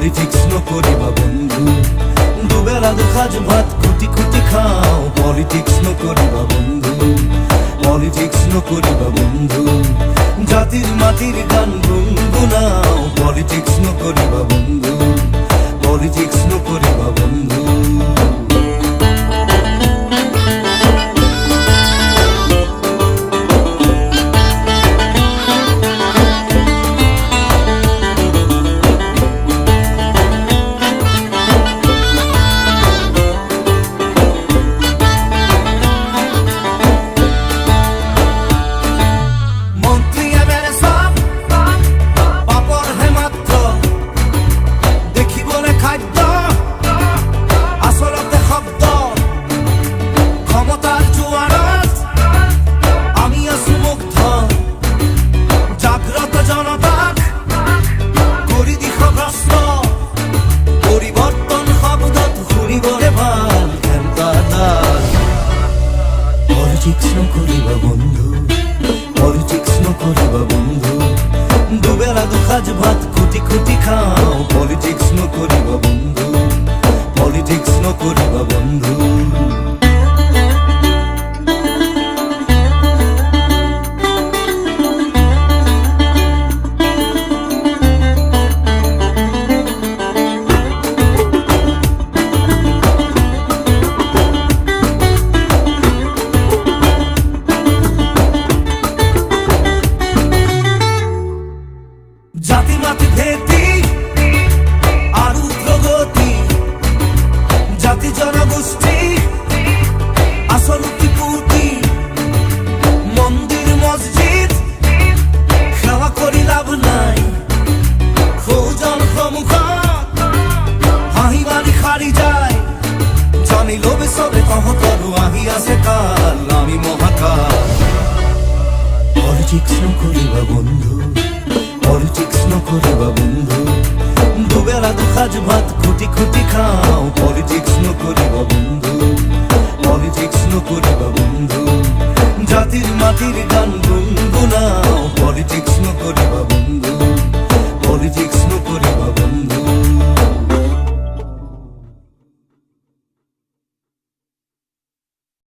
Politics নকরিবা বন্ধু, দুবেলা দুসাজ ভাত খুটি খুটি খাও। পলিটিক্স নকরিবা বন্ধু, পলিটিক্স নকরিবা বন্ধু, জাতির মাটির গান গুনগুনাও। পলিটিক্স নকরিবা বন্ধু, পলিটিক্স নকরিবা বন্ধু। পলিটিক্স নকরিবা বন্ধু, পলিটিক্স নকরিবা বন্ধু, দুবেলা দুসাজ ভাত খুটি খুটি খাও। পলিটিক্স নকরিবা বন্ধু, পলিটিক্স নকরিবা বন্ধু। জাতি মাতি ভেদি আর উগ্রগতি, জাতি জনগোষ্ঠী আসল কুটি, মন্দির মসজিদ সেবা করি লাভ নাই। খোঁজন সমুখ হাঁহি মারি খারি যায়, জানি লোভে সবে তহতরু আহি আছে কাল, আমি মহাকাল। পলিটিক্স নকরিবা বন্ধু, পলিটিক্স নকরিবা বন্ধু, দুবেলা দুসাজ ভাত খুটি খুটি খাও। পলিটিক্স নকরিবা বন্ধু, পলিটিক্স নকরিবা বন্ধু, জাতির মাটির গান গুনগুনাও। পলিটিক্স নকরিবা বন্ধু, পলিটিক্স নকরিবা বন্ধু।